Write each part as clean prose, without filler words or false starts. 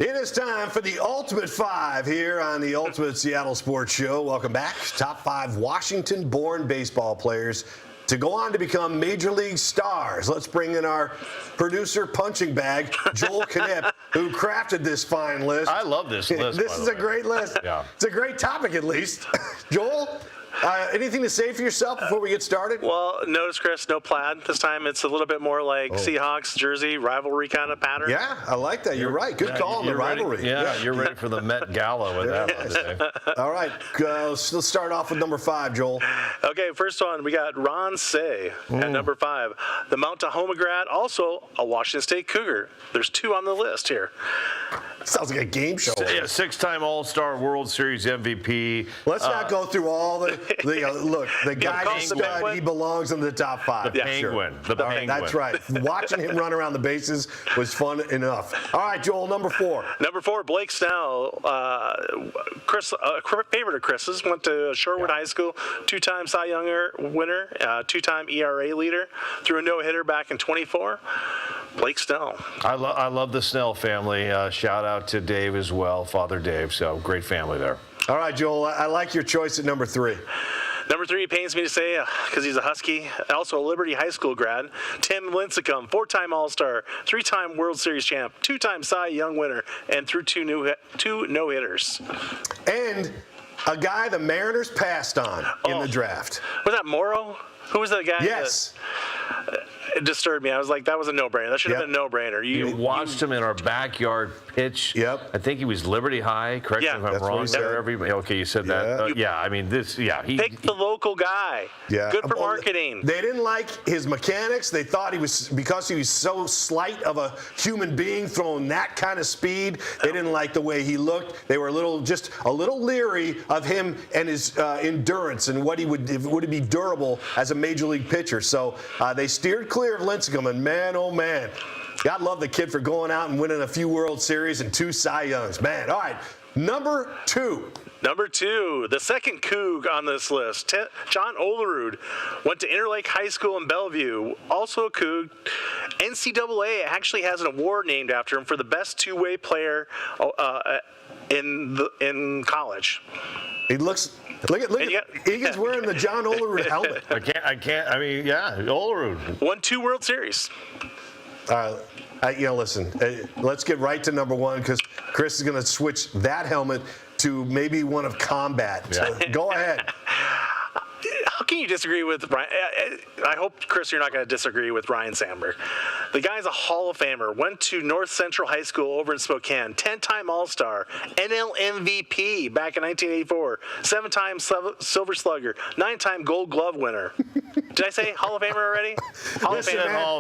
It is time for the Ultimate Five here on the Ultimate Seattle Sports Show. Welcome back. Top 5 Washington-born baseball players to go on to become Major League stars. Let's bring in our producer punching bag, Joel Knipp, who crafted this fine list. I love this list. This is a great list. Yeah. It's a great topic, at least. Joel? Anything to say for yourself before we get started? Well, notice, Chris, no plaid. This time it's a little bit more like Seahawks, Jersey, rivalry kind of pattern. Yeah, I like that. You're right. Good call on the rivalry. You're ready for the Met Gala with that one today. All right, let's start off with number 5, Joel. Okay, first one, we got Ron Cey at number 5. The Mount Tahoma grad, also a Washington State Cougar. There's 2 on the list here. Sounds like a game show. Yeah, 6-time All-Star World Series MVP. Let's not go through all the look, the guy stud, he belongs in the top 5. The Penguin. Sure. The Penguin. That's right. Watching him run around the bases was fun enough. All right, Joel, number 4. Number 4, Blake Snell. Chris, favorite of Chris's, went to Shorewood High School, 2-time Cy Young winner, 2-time ERA leader, threw a no-hitter back in 24. Blake Snell. I love the Snell family. Shout out to Dave as well, Father Dave. So great family there. All right, Joel, I like your choice at number 3. Number 3 pains me to say, because he's a Husky, also a Liberty High School grad, Tim Lincecum, 4-time All-Star, 3-time World Series champ, 2-time Cy Young winner, and threw 2 no-hitters. And a guy the Mariners passed on in the draft. Was that Morrow? Who was that guy? Yes. It disturbed me. I was like, that was a no-brainer. That should have been a no-brainer. You watched him in our backyard pitch. Yep. I think he was Liberty High. Correct me if I'm wrong there. Everybody. Okay, you said that. I mean, he pick the local guy. Yeah. Good for marketing. They didn't like his mechanics. They thought because he was so slight of a human being throwing that kind of speed. They didn't like the way he looked. They were just a little leery of him and his endurance and would he be durable as a major league pitcher. So they steered clear of Lincecum, and man, oh man, God love the kid for going out and winning a few World Series and 2 Cy Youngs. Man, all right, number 2. Number 2, the second Coug on this list, John Olerud, went to Interlake High School in Bellevue, also a Coug. NCAA actually has an award named after him for the best two-way player in college. He looks. Look at Egan's wearing the John Olerud helmet. I can't. I mean, Olerud won 2 World Series. Listen, let's get right to number 1 because Chris is going to switch that helmet to maybe one of combat. Yeah. So go ahead. How can you disagree with Ryan? I hope, Chris, you're not going to disagree with Ryan Sandberg. The guy's a Hall of Famer. Went to North Central High School over in Spokane. 10-time All-Star. NL MVP back in 1984. 7-time Silver Slugger. 9-time Gold Glove winner. Did I say Hall of Famer already? Hall of Famer. Hall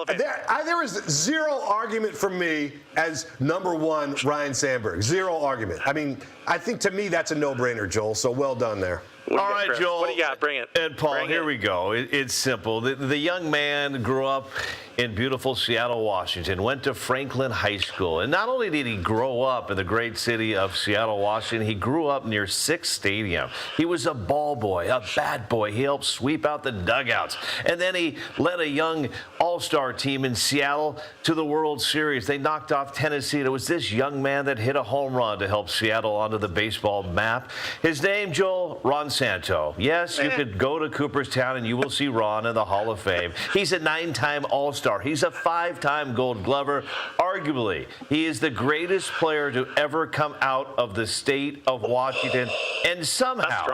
of Famer. There was zero argument from me as number 1 Ryan Sandberg. Zero argument. I mean, I think to me that's a no-brainer, Joel. So well done there. All right, Joel. What do you got? Bring it. And Paul, here we go. It's simple. The young man grew up in beautiful Seattle, Washington, went to Franklin High School. And not only did he grow up in the great city of Seattle, Washington, he grew up near Sick's Stadium. He was a ball boy, a bat boy. He helped sweep out the dugouts. And then he led a young all-star team in Seattle to the World Series. They knocked off Tennessee. It was this young man that hit a home run to help Seattle onto the baseball map. His name, Joel, Ron Santo. Yes, you could go to Cooperstown and you will see Ron in the Hall of Fame. He's a 9-time All-Star. He's a 5-time Gold Glover. Arguably, he is the greatest player to ever come out of the state of Washington. And somehow,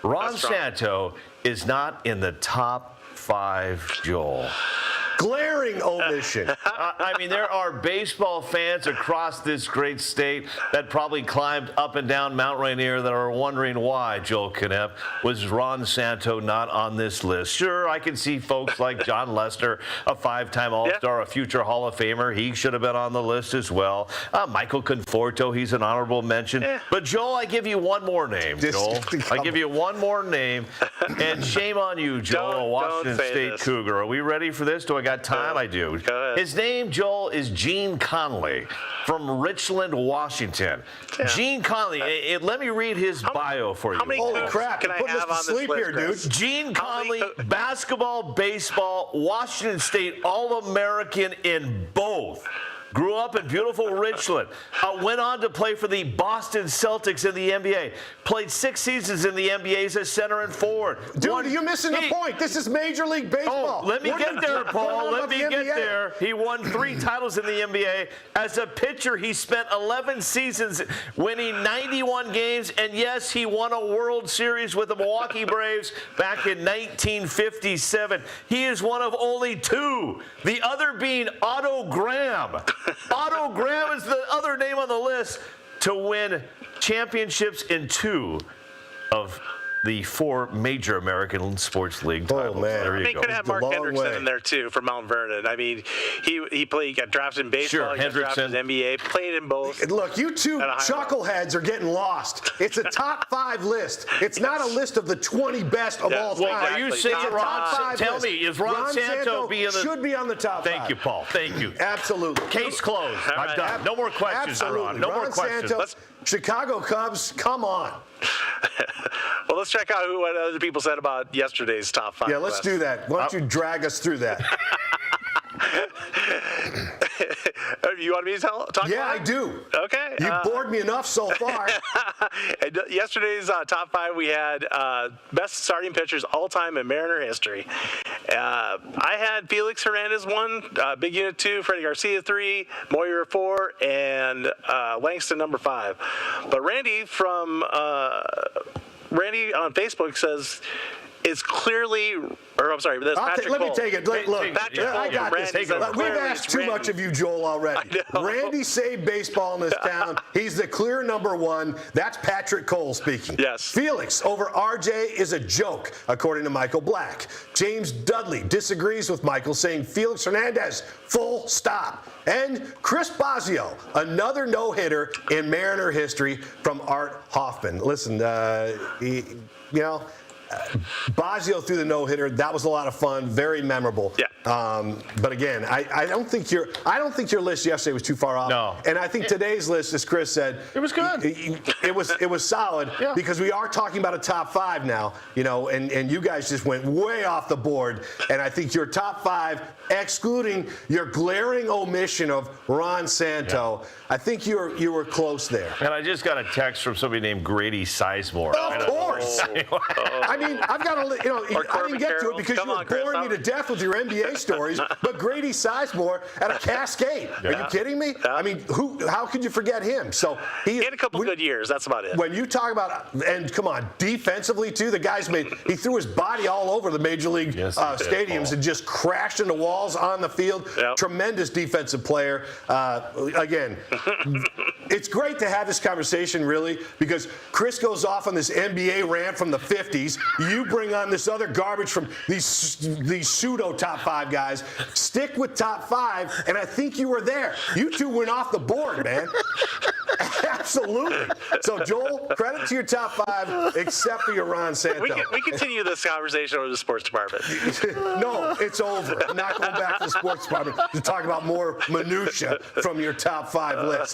Ron Santo is not in the top 5, Joel. Glaring omission. I mean, there are baseball fans across this great state that probably climbed up and down Mount Rainier that are wondering why, Joel Knipp, was Ron Santo not on this list. Sure, I can see folks like John Lester, a 5-time All-Star, a future Hall of Famer. He should have been on the list as well. Michael Conforto, he's an honorable mention. But, Joel, I give you one more name, Joel. I give you one more name. And shame on you, Joel, a Washington State Cougar. Are we ready for this? Do I got time? I do. His name, Joel, is Gene Conley from Richland, Washington. Yeah. Gene Conley. Let me read his bio for you. How many Holy crap! Can I have on this list, here, dude? Gene Conley, basketball, baseball, Washington State All-American in both grew up in beautiful Richland, went on to play for the Boston Celtics in the NBA, played 6 seasons in the NBA as a center and forward. Dude, you're missing the point. This is Major League Baseball. Oh, let me get there, Paul. Let me get there. He won 3 titles in the NBA. As a pitcher, he spent 11 seasons winning 91 games, and yes, he won a World Series with the Milwaukee Braves back in 1957. He is one of only 2, the other being Otto Graham. Otto Graham is the other name on the list to win championships in 2 of the 4 major American sports league titles. Oh, man. There you They go. could have Mark Hendrickson in there too for Mount Vernon. I mean, he got drafted in baseball, Sure, he got drafted Hendrickson. in NBA, played in both. Look, you two At a high chuckleheads are getting lost. It's a top 5 list. It's not a list of the 20 best of all time. Well, Are you saying Top Ron? five Tell list. me, is Ron Santo being the? should be on the top 5. Thank you, Paul. Thank you. Absolutely. Case closed. I'm right. done. No more questions, Absolutely. Ron. No more questions. Santo, Chicago Cubs, come on. Well, let's check out what other people said about yesterday's top 5. Yeah, let's do that. Why don't you drag us through that? You want me to talk Yeah, about I it? do. Okay. You bored me enough so far. Yesterday's top 5, we had best starting pitchers all time in Mariner history. I had Felix Hernandez 1, Big Unit 2, Freddie Garcia 3, Moyer 4, and Langston number 5. But Randy on Facebook says it's clearly, or I'm sorry, that's Patrick Let me Cole. take it. Look, Patrick I Cole, got this. Randy says We've clearly asked it's too Randy. much of you, Joel, already. I know. Randy saved baseball in this town. He's the clear number 1. That's Patrick Cole speaking. Yes. Felix over RJ is a joke, according to Michael Black. James Dudley disagrees with Michael, saying Felix Hernandez, full stop. And Chris Bosio, another no-hitter in Mariner history from Art Hoffman. Listen, Bosio threw the no-hitter. That was a lot of fun, very memorable. Yeah. But again, I don't think your list yesterday was too far off. No. And I think today's list, as Chris said, It was good. It was solid Yeah. because we are talking about a top 5 now, and you guys just went way off the board. And I think your top 5, excluding your glaring omission of Ron Santo, I think you were close there. And I just got a text from somebody named Grady Sizemore. Of course. I mean, I've got to, I didn't get to it because Come you were on, Chris, boring me to death with your NBA stories. But Grady Sizemore at a Cascade. Are you kidding me? Yeah. I mean, how could you forget him? So He had a couple good years. That's about it. When you talk about, and come on, defensively too, the guy's he threw his body all over the major league Yes, he did, stadiums Paul. and just crashed into walls on the field. Yep. Tremendous defensive player. Again, it's great to have this conversation, really, because Chris goes off on this NBA rant from the 50s. You bring on this other garbage from these pseudo top 5 guys. Stick with top 5, and I think you were there. You two went off the board, man. Absolutely. So, Joel, credit to your top 5, except for your Ron Santo. We continue this conversation with the sports department. No, it's over. I'm not going back to the sports department to talk about more minutia from your top 5 list.